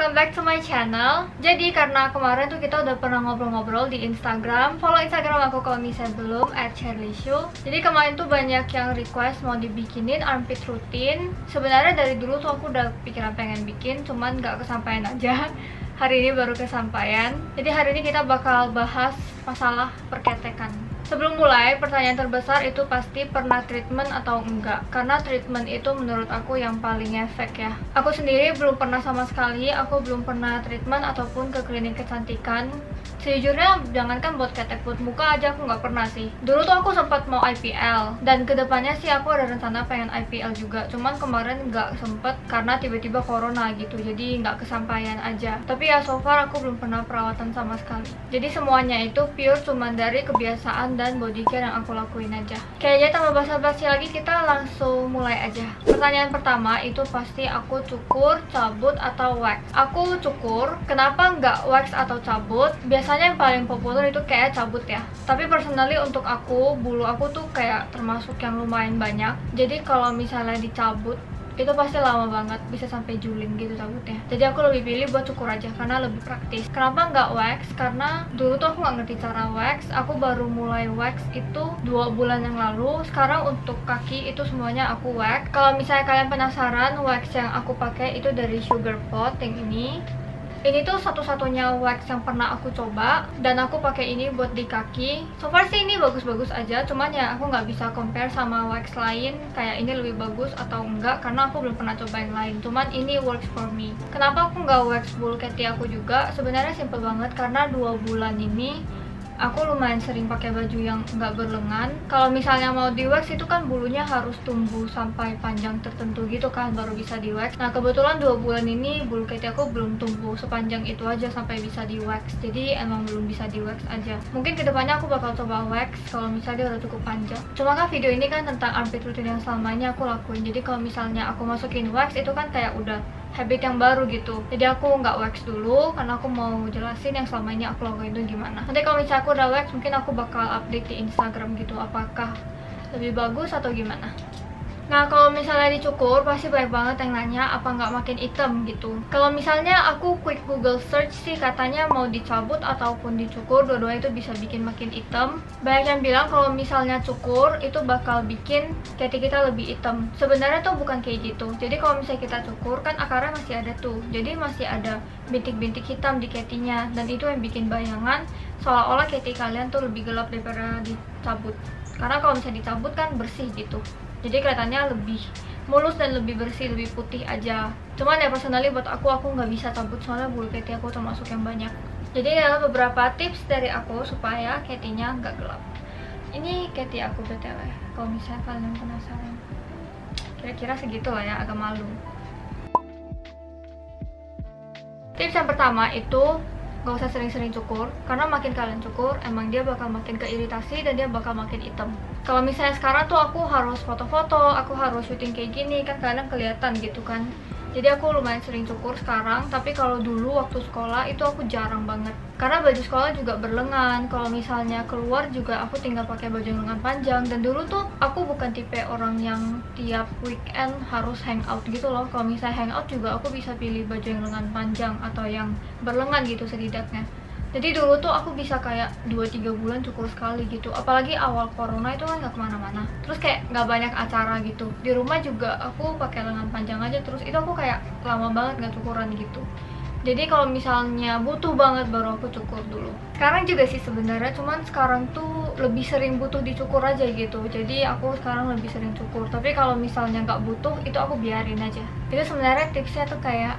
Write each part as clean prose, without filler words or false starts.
welcome back to my channel. Jadi karena kemarin tuh kita udah pernah ngobrol-ngobrol di Instagram. Follow Instagram aku kalau misalnya belum @cherlyshu. Jadi kemarin tuh banyak yang request mau dibikinin armpit rutin. Sebenarnya dari dulu tuh aku udah pikiran pengen bikin, cuman gak kesampaian aja. Hari ini baru kesampaian. Jadi hari ini kita bakal bahas masalah perketekan. Sebelum mulai, pertanyaan terbesar itu pasti pernah treatment atau enggak. Karena treatment itu menurut aku yang paling efek ya. Aku sendiri belum pernah sama sekali, aku belum pernah treatment ataupun ke klinik kecantikan. Sejujurnya, jangankan buat ketek, buat muka aja aku nggak pernah sih. Dulu tuh aku sempat mau IPL, dan kedepannya sih aku ada rencana pengen IPL juga. Cuman kemarin nggak sempet karena tiba-tiba corona gitu, jadi nggak kesampaian aja. Tapi ya so far aku belum pernah perawatan sama sekali. Jadi semuanya itu pure cuman dari kebiasaan dan body care yang aku lakuin aja. Kayaknya tanpa basa-basi lagi, kita langsung mulai aja. Pertanyaan pertama itu pasti aku cukur, cabut, atau wax. Aku cukur. Kenapa nggak wax atau cabut? Biasanya yang paling populer itu kayak cabut ya. Tapi personally untuk aku, bulu aku tuh kayak termasuk yang lumayan banyak. Jadi kalau misalnya dicabut itu pasti lama banget, bisa sampai juling gitu cabutnya. Jadi aku lebih pilih buat cukur aja karena lebih praktis. Kenapa nggak wax? Karena dulu tuh aku nggak ngerti cara wax. Aku baru mulai wax itu 2 bulan yang lalu. Sekarang untuk kaki itu semuanya aku wax. Kalau misalnya kalian penasaran, wax yang aku pakai itu dari Sugar Pot yang ini. Ini tuh satu-satunya wax yang pernah aku coba, dan aku pakai ini buat di kaki. So far sih ini bagus-bagus aja, cuman ya aku nggak bisa compare sama wax lain kayak ini lebih bagus atau enggak, karena aku belum pernah coba yang lain. Cuman ini works for me. Kenapa aku nggak wax bulu keti aku juga? Sebenarnya simple banget, karena 2 bulan ini aku lumayan sering pakai baju yang nggak berlengan. Kalau misalnya mau di wax itu kan bulunya harus tumbuh sampai panjang tertentu gitu kan, baru bisa di wax. Nah kebetulan 2 bulan ini bulu keti aku belum tumbuh sepanjang itu aja sampai bisa di wax. Jadi emang belum bisa di wax aja. Mungkin kedepannya aku bakal coba wax kalau misalnya dia udah cukup panjang. Cuma kan video ini kan tentang armpit rutin yang selama ini aku lakuin. Jadi kalau misalnya aku masukin wax itu kan kayak udah habit yang baru gitu. Jadi aku nggak wax dulu karena aku mau jelasin yang selama ini aku lakuin itu gimana. Nanti kalau misalnya aku udah wax, mungkin aku bakal update di Instagram gitu, apakah lebih bagus atau gimana. Nah kalau misalnya dicukur pasti banyak banget yang nanya apa nggak makin hitam gitu. Kalau misalnya aku quick Google search sih, katanya mau dicabut ataupun dicukur dua-duanya itu bisa bikin makin hitam. Banyak yang bilang kalau misalnya cukur itu bakal bikin keti kita lebih hitam. Sebenarnya tuh bukan kayak gitu. Jadi kalau misalnya kita cukur kan akarnya masih ada tuh, jadi masih ada bintik-bintik hitam di ketinya, dan itu yang bikin bayangan seolah-olah keti kalian tuh lebih gelap daripada dicabut. Karena kalau misalnya dicabut kan bersih gitu, jadi kelihatannya lebih mulus dan lebih bersih, lebih putih aja. Cuman ya personally buat aku nggak bisa cabut soalnya bulu keti aku termasuk yang banyak. Jadi ada beberapa tips dari aku supaya ketinya nggak gelap. Ini keti aku btw, kalau misalnya kalian penasaran. Kira-kira segitu lah ya, agak malu. Tips yang pertama itu gak usah sering-sering cukur, karena makin kalian cukur emang dia bakal makin keiritasi dan dia bakal makin hitam. Kalau misalnya sekarang tuh aku harus foto-foto, aku harus syuting kayak gini kan kadang kelihatan gitu kan. Jadi aku lumayan sering cukur sekarang, tapi kalau dulu waktu sekolah itu aku jarang banget. Karena baju sekolah juga berlengan, kalau misalnya keluar juga aku tinggal pakai baju yang lengan panjang. Dan dulu tuh aku bukan tipe orang yang tiap weekend harus hangout gitu loh. Kalau misalnya hangout juga aku bisa pilih baju yang lengan panjang atau yang berlengan gitu setidaknya. Jadi dulu tuh aku bisa kayak 2-3 bulan cukur sekali gitu. Apalagi awal corona itu kan gak kemana-mana. Terus kayak gak banyak acara gitu. Di rumah juga aku pakai lengan panjang aja. Terus itu aku kayak lama banget gak cukuran gitu. Jadi kalau misalnya butuh banget baru aku cukur dulu. Sekarang juga sih sebenarnya, cuman sekarang tuh lebih sering butuh dicukur aja gitu. Jadi aku sekarang lebih sering cukur. Tapi kalau misalnya nggak butuh, itu aku biarin aja. Itu sebenarnya tipsnya tuh kayak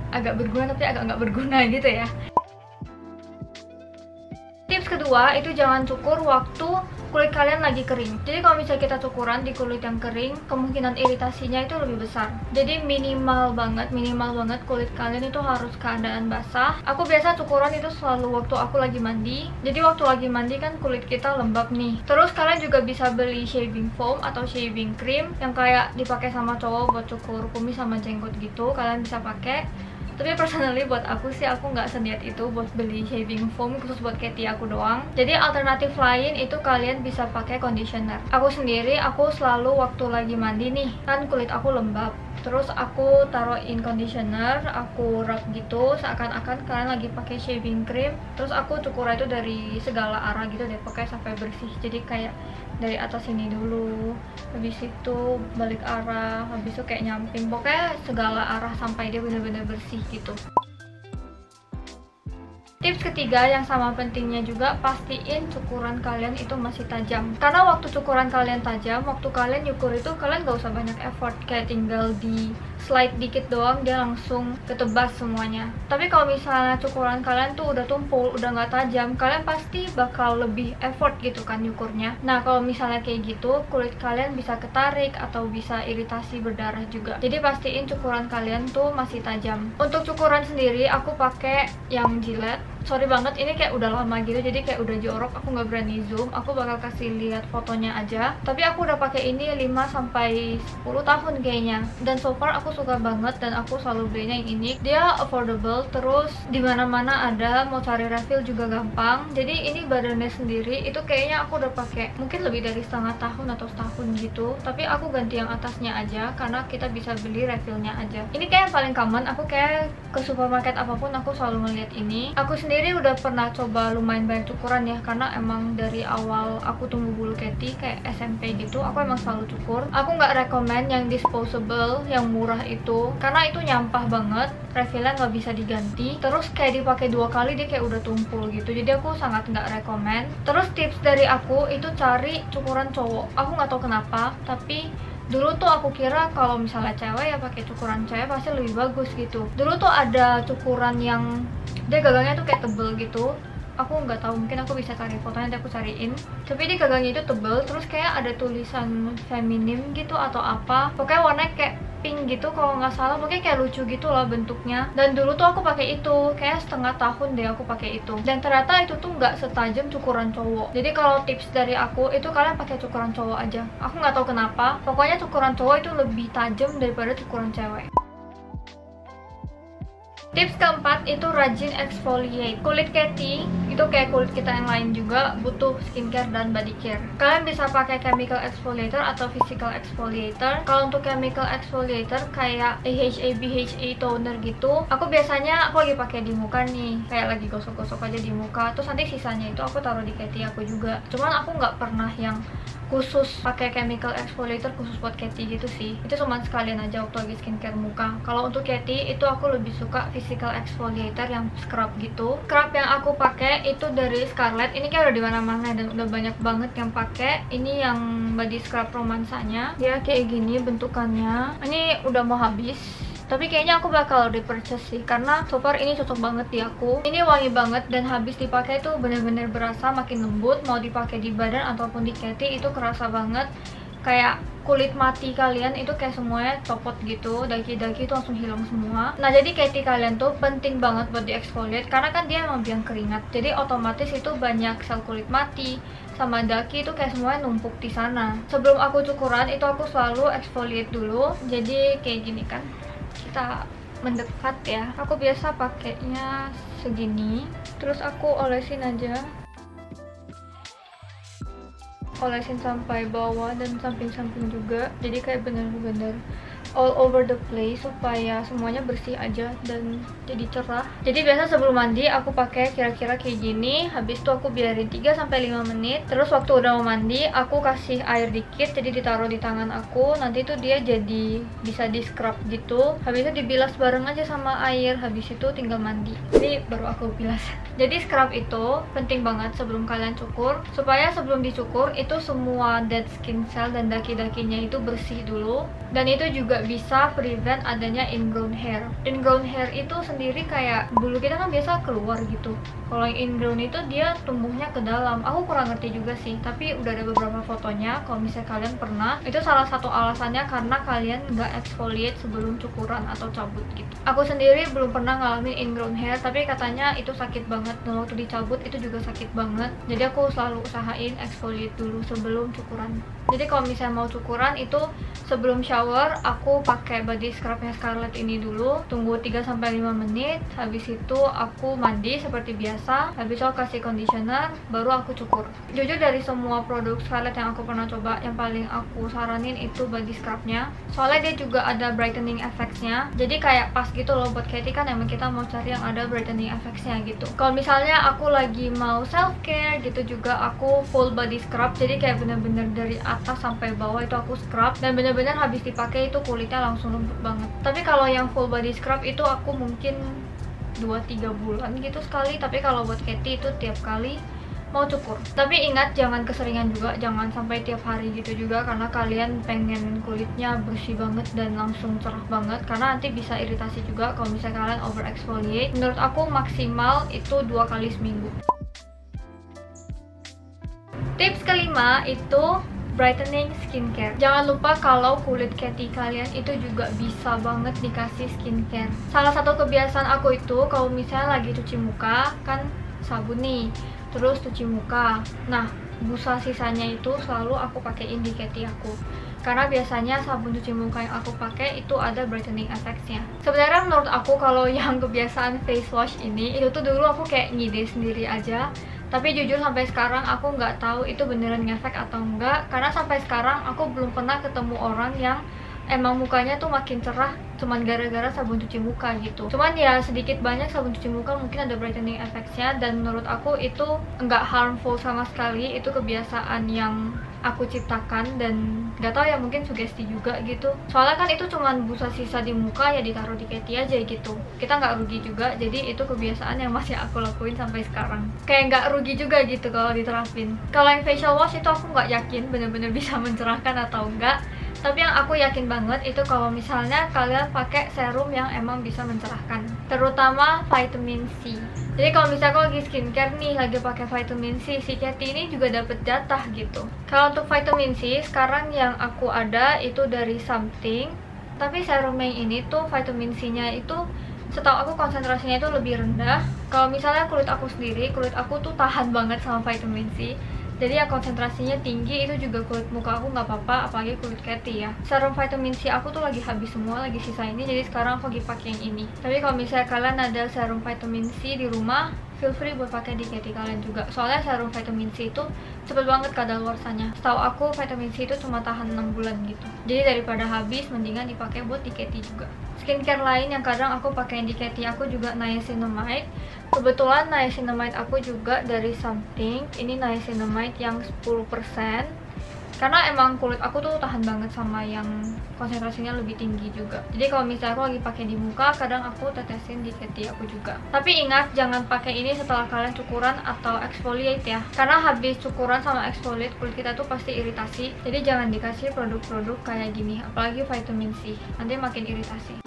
agak berguna tapi agak nggak berguna gitu ya. Tips kedua itu jangan cukur waktu kulit kalian lagi kering. Jadi kalau misalnya kita cukuran di kulit yang kering, kemungkinan iritasinya itu lebih besar. Jadi minimal banget kulit kalian itu harus keadaan basah. Aku biasa cukuran itu selalu waktu aku lagi mandi. Jadi waktu lagi mandi kan kulit kita lembab nih. Terus kalian juga bisa beli shaving foam atau shaving cream yang kayak dipakai sama cowok buat cukur kumis sama jenggot gitu. Kalian bisa pakai. Tapi personally buat aku sih, aku nggak seniat itu buat beli shaving foam khusus buat keti aku doang. Jadi alternatif lain itu kalian bisa pakai conditioner. Aku sendiri, aku selalu waktu lagi mandi nih, kan kulit aku lembab. Terus aku taruhin conditioner, aku rub gitu seakan-akan kalian lagi pakai shaving cream. Terus aku cukur itu dari segala arah gitu deh, pokoknya sampai bersih. Jadi kayak dari atas ini dulu, habis itu balik arah, habis itu kayak nyamping, pokoknya segala arah sampai dia bener-bener bersih gitu. Tips ketiga yang sama pentingnya juga, pastiin cukuran kalian itu masih tajam. Karena waktu cukuran kalian tajam, waktu kalian nyukur itu kalian gak usah banyak effort, kayak tinggal di slide dikit doang dia langsung ketebas semuanya. Tapi kalau misalnya cukuran kalian tuh udah tumpul, udah gak tajam, kalian pasti bakal lebih effort gitu kan nyukurnya. Nah kalau misalnya kayak gitu, kulit kalian bisa ketarik atau bisa iritasi berdarah juga. Jadi pastiin cukuran kalian tuh masih tajam. Untuk cukuran sendiri aku pakai yang Gillette. Sorry banget, ini kayak udah lama gitu, jadi kayak udah jorok, aku nggak berani zoom. Aku bakal kasih lihat fotonya aja. Tapi aku udah pakai ini 5-10 tahun kayaknya, dan so far aku suka banget dan aku selalu belinya yang ini. Dia affordable, terus dimana-mana ada, mau cari refill juga gampang. Jadi ini badannya sendiri itu kayaknya aku udah pakai mungkin lebih dari setengah tahun atau setahun gitu. Tapi aku ganti yang atasnya aja karena kita bisa beli refillnya aja. Ini kayak yang paling common, aku kayak ke supermarket apapun aku selalu ngeliat ini. Aku sendiri udah pernah coba lumayan banyak cukuran ya, karena emang dari awal aku tumbuh bulu keti kayak SMP gitu, aku emang selalu cukur. Aku nggak rekomen yang disposable yang murah itu, karena itu nyampah banget, refillnya nggak bisa diganti, terus kayak dipakai 2 kali dia kayak udah tumpul gitu. Jadi aku sangat nggak rekomen. Terus tips dari aku itu cari cukuran cowok. Aku nggak tahu kenapa, tapi dulu tuh aku kira kalau misalnya cewek ya pakai cukuran cewek pasti lebih bagus gitu. Dulu tuh ada cukuran yang dia gagangnya tuh kayak tebel gitu. Aku nggak tahu, mungkin aku bisa cari fotonya, nanti aku cariin. Tapi dia gagangnya itu tebel, terus kayak ada tulisan feminim gitu atau apa. Pokoknya warnanya kayak pink gitu kalau nggak salah, pokoknya kayak lucu gitu lah bentuknya. Dan dulu tuh aku pakai itu, kayak setengah tahun deh aku pakai itu. Dan ternyata itu tuh nggak setajam cukuran cowok. Jadi kalau tips dari aku itu kalian pakai cukuran cowok aja. Aku nggak tahu kenapa, pokoknya cukuran cowok itu lebih tajam daripada cukuran cewek. Tips keempat itu rajin exfoliate. Kulit Katy itu kayak kulit kita yang lain juga butuh skincare dan body care. Kalian bisa pakai chemical exfoliator atau physical exfoliator. Kalau untuk chemical exfoliator kayak AHA, BHA toner gitu, aku biasanya lagi pakai di muka nih, kayak lagi gosok-gosok aja di muka. Terus nanti sisanya itu aku taruh di Katy aku juga. Cuman aku nggak pernah yang khusus pakai chemical exfoliator khusus buat Katy gitu sih. Itu cuma sekalian aja waktu lagi skincare muka. Kalau untuk Katy itu aku lebih suka physical exfoliator yang scrub gitu. Scrub yang aku pakai itu dari Scarlett. Ini kayak udah di mana-mana dan udah banyak banget yang pakai. Ini yang body scrub romansanya. Dia kayak gini bentukannya. Ini udah mau habis, tapi kayaknya aku bakal repurchase sih, karena so far ini cocok banget di aku. Ini wangi banget dan habis dipakai tuh bener-bener berasa makin lembut. Mau dipakai di badan ataupun di Katy itu kerasa banget. Kayak kulit mati kalian itu kayak semuanya copot gitu, daki-daki itu langsung hilang semua. Nah jadi Katy kalian tuh penting banget buat di exfoliate, karena kan dia emang biang keringat, jadi otomatis itu banyak sel kulit mati sama daki itu kayak semuanya numpuk di sana. Sebelum aku cukuran itu aku selalu exfoliate dulu. Jadi kayak gini kan, kita mendekat ya. Aku biasa pakainya segini, terus aku olesin aja, olesin sampai bawah dan samping-samping juga. Jadi kayak bener-bener all over the place supaya semuanya bersih aja dan jadi cerah. Jadi biasa sebelum mandi aku pakai kira-kira kayak gini. Habis itu aku biarin 3-5 menit. Terus waktu udah mau mandi aku kasih air dikit, jadi ditaruh di tangan aku. Nanti itu dia jadi bisa di scrub gitu. Habis itu dibilas bareng aja sama air. Habis itu tinggal mandi. Ini baru aku bilas. Jadi scrub itu penting banget sebelum kalian cukur, supaya sebelum dicukur itu semua dead skin cell dan daki-dakinya itu bersih dulu. Dan itu juga bisa prevent adanya ingrown hair. Ingrown hair itu sendiri kayak bulu kita kan biasa keluar gitu. Kalau yang ingrown itu dia tumbuhnya ke dalam. Aku kurang ngerti juga sih, tapi udah ada beberapa fotonya. Kalau misalnya kalian pernah, itu salah satu alasannya karena kalian nggak exfoliate sebelum cukuran atau cabut gitu. Aku sendiri belum pernah ngalamin ingrown hair, tapi katanya itu sakit banget, dan waktu dicabut itu juga sakit banget. Jadi aku selalu usahain exfoliate dulu sebelum cukuran. Jadi kalau misalnya mau cukuran itu sebelum shower shower, aku pakai body scrubnya Scarlett ini dulu, tunggu 3-5 menit. Habis itu aku mandi seperti biasa, habis itu aku kasih conditioner, baru aku cukur. Jujur dari semua produk Scarlett yang aku pernah coba, yang paling aku saranin itu body scrubnya, soalnya dia juga ada brightening effects-nya, jadi kayak pas gitu loh. Buat Katie kan emang kita mau cari yang ada brightening effects-nya gitu. Kalau misalnya aku lagi mau self care gitu juga, aku full body scrub, jadi kayak bener-bener dari atas sampai bawah itu aku scrub, dan bener-bener habis dipakai itu kulitnya langsung lembut banget. Tapi kalau yang full body scrub itu aku mungkin 2-3 bulan gitu sekali, tapi kalau buat Katie itu tiap kali mau cukur. Tapi ingat jangan keseringan juga, jangan sampai tiap hari gitu juga, karena kalian pengen kulitnya bersih banget dan langsung cerah banget, karena nanti bisa iritasi juga kalau misalnya kalian over exfoliate. Menurut aku maksimal itu 2 kali seminggu. Tips kelima itu brightening skincare. Jangan lupa kalau kulit Katie kalian itu juga bisa banget dikasih skincare. Salah satu kebiasaan aku itu kalau misalnya lagi cuci muka, kan sabun nih, terus cuci muka. Nah, busa sisanya itu selalu aku pakein di Katie aku, karena biasanya sabun cuci muka yang aku pakai itu ada brightening effects-nya. Sebenarnya menurut aku kalau yang kebiasaan face wash ini, itu tuh dulu aku kayak ngide sendiri aja. Tapi jujur sampai sekarang aku nggak tahu itu beneran ngefek atau enggak, karena sampai sekarang aku belum pernah ketemu orang yang emang mukanya tuh makin cerah cuman gara-gara sabun cuci muka gitu. Cuman ya sedikit banyak sabun cuci muka mungkin ada brightening effects-nya, dan menurut aku itu nggak harmful sama sekali. Itu kebiasaan yang aku ciptakan dan nggak tahu ya, mungkin sugesti juga gitu. Soalnya kan itu cuman busa sisa di muka, ya ditaruh di Katie aja gitu, kita nggak rugi juga. Jadi itu kebiasaan yang masih aku lakuin sampai sekarang, kayak nggak rugi juga gitu kalau diterapin. Kalau yang facial wash itu aku nggak yakin bener-bener bisa mencerahkan atau enggak, tapi yang aku yakin banget itu kalau misalnya kalian pakai serum yang emang bisa mencerahkan, terutama vitamin C. Jadi kalau misalnya aku lagi skincare nih, lagi pakai vitamin C, si Katie ini juga dapet jatah gitu. Kalau untuk vitamin C, sekarang yang aku ada itu dari Something, tapi serum yang ini tuh vitamin C-nya itu setahu aku konsentrasinya itu lebih rendah. Kalau misalnya kulit aku sendiri, kulit aku tuh tahan banget sama vitamin C, jadi ya konsentrasinya tinggi, itu juga kulit muka aku nggak apa-apa, apalagi kulit Katie ya. Serum vitamin C aku tuh lagi habis semua, lagi sisa ini, jadi sekarang aku lagi pakai yang ini. Tapi kalau misalnya kalian ada serum vitamin C di rumah, feel free buat pakai di Katie kalian juga. Soalnya serum vitamin C itu cepet banget kadaluarsanya. Setahu aku vitamin C itu cuma tahan 6 bulan gitu. Jadi daripada habis, mendingan dipakai buat di Katie juga. Skincare lain yang kadang aku pakai di Katie aku juga niacinamide. Kebetulan niacinamide aku juga dari Something. Ini niacinamide yang 10%. Karena emang kulit aku tuh tahan banget sama yang konsentrasinya lebih tinggi juga. Jadi kalau misalnya aku lagi pakai di muka, kadang aku tetesin di Katie aku juga. Tapi ingat jangan pakai ini setelah kalian cukuran atau exfoliate ya, karena habis cukuran sama exfoliate kulit kita tuh pasti iritasi. Jadi jangan dikasih produk-produk kayak gini, apalagi vitamin C, nanti makin iritasi.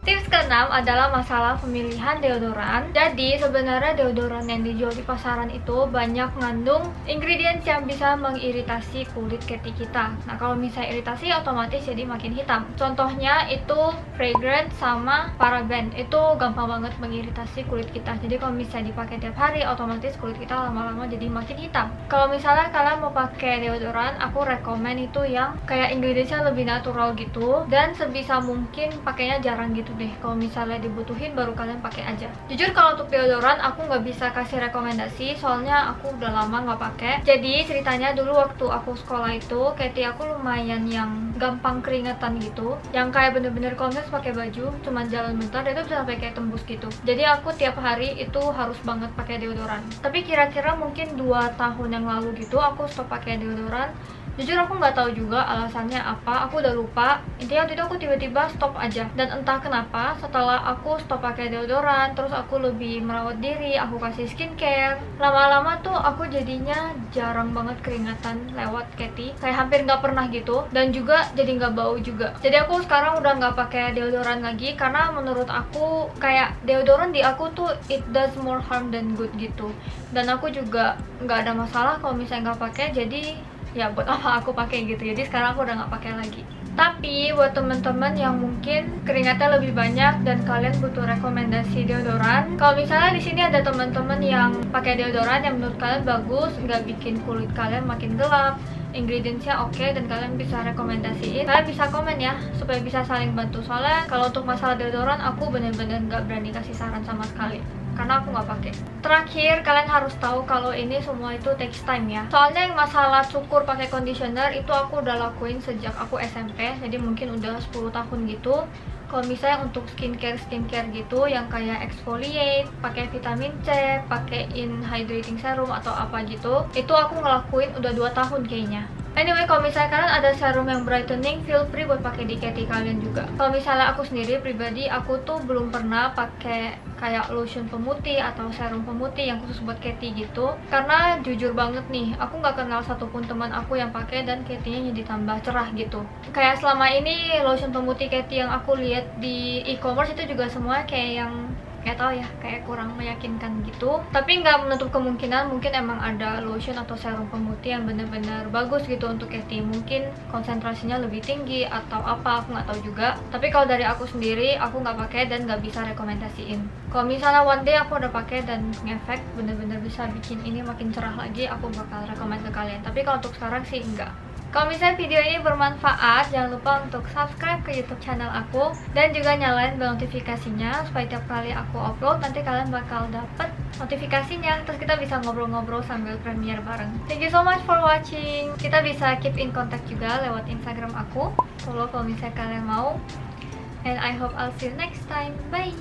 Tips keenam adalah masalah pemilihan deodoran. Jadi sebenarnya deodoran yang dijual di pasaran itu banyak mengandung ingredients yang bisa mengiritasi kulit Katie kita. Nah kalau misalnya iritasi otomatis jadi makin hitam. Contohnya itu fragrance sama paraben, itu gampang banget mengiritasi kulit kita. Jadi kalau misalnya dipakai tiap hari, otomatis kulit kita lama-lama jadi makin hitam. Kalau misalnya kalian mau pakai deodoran, aku rekomen itu yang kayak ingredientsnya lebih natural gitu, dan sebisa mungkin pakainya jarang gitu deh. Kalau misalnya dibutuhin baru kalian pakai aja. Jujur kalau untuk deodoran aku nggak bisa kasih rekomendasi, soalnya aku udah lama nggak pakai. Jadi ceritanya dulu waktu aku sekolah itu, Katie aku lumayan yang gampang keringetan gitu, yang kayak bener-bener kalau misalnya pakai baju cuman jalan bentar itu bisa sampai kayak tembus gitu. Jadi aku tiap hari itu harus banget pakai deodoran. Tapi kira-kira mungkin 2 tahun yang lalu gitu aku stop pakai deodoran. Jujur aku nggak tahu juga alasannya apa, aku udah lupa. Intinya waktu itu aku tiba-tiba stop aja, dan entah kenapa setelah aku stop pakai deodoran, terus aku lebih merawat diri, aku kasih skincare, lama-lama tuh aku jadinya jarang banget keringatan lewat Katie, kayak hampir nggak pernah gitu, dan juga jadi nggak bau juga. Jadi aku sekarang udah nggak pakai deodoran lagi, karena menurut aku kayak deodoran di aku tuh it does more harm than good gitu, dan aku juga nggak ada masalah kalau misalnya nggak pakai. Jadi ya buat apa aku pakai gitu. Jadi sekarang aku udah nggak pakai lagi. Tapi buat temen-temen yang mungkin keringatnya lebih banyak dan kalian butuh rekomendasi deodoran, kalau misalnya di sini ada temen-temen yang pakai deodoran yang menurut kalian bagus, nggak bikin kulit kalian makin gelap, ingredientsnya oke dan kalian bisa rekomendasiin, kalian bisa komen ya supaya bisa saling bantu. Soalnya kalau untuk masalah deodoran aku bener-bener nggak berani kasih saran sama sekali karena aku nggak pakai. Terakhir, kalian harus tahu kalau ini semua itu takes time ya. Soalnya yang masalah cukur pakai conditioner itu aku udah lakuin sejak aku SMP, jadi mungkin udah 10 tahun gitu. Kalau misalnya untuk skincare gitu yang kayak exfoliate, pakai vitamin C, pakaiin hydrating serum atau apa gitu, itu aku ngelakuin udah 2 tahun kayaknya. Anyway, kalau misalnya kalian ada serum yang brightening, feel free buat pakai di Katy kalian juga. Kalau misalnya aku sendiri pribadi, aku tuh belum pernah pakai kayak lotion pemutih atau serum pemutih yang khusus buat Katy gitu. Karena jujur banget nih, aku nggak kenal satupun teman aku yang pakai dan Katy-nya jadi tambah cerah gitu. Kayak selama ini lotion pemutih Katy yang aku lihat di e-commerce itu juga semua kayak yang nggak tahu ya, kayak kurang meyakinkan gitu. Tapi nggak menutup kemungkinan mungkin emang ada lotion atau serum pemutih yang bener-bener bagus gitu untuk Katy. Mungkin konsentrasinya lebih tinggi atau apa, aku nggak tahu juga. Tapi kalau dari aku sendiri, aku nggak pakai dan nggak bisa rekomendasiin. Kalau misalnya one day aku udah pakai dan ngefek bener-bener bisa bikin ini makin cerah lagi, aku bakal rekomend ke kalian. Tapi kalau untuk sekarang sih enggak. Kalau misalnya video ini bermanfaat, jangan lupa untuk subscribe ke YouTube channel aku dan juga nyalain bel notifikasinya supaya tiap kali aku upload nanti kalian bakal dapet notifikasinya. Terus kita bisa ngobrol-ngobrol sambil premiere bareng. Thank you so much for watching. Kita bisa keep in contact juga lewat Instagram aku. Follow kalau misalnya kalian mau. And I hope I'll see you next time. Bye.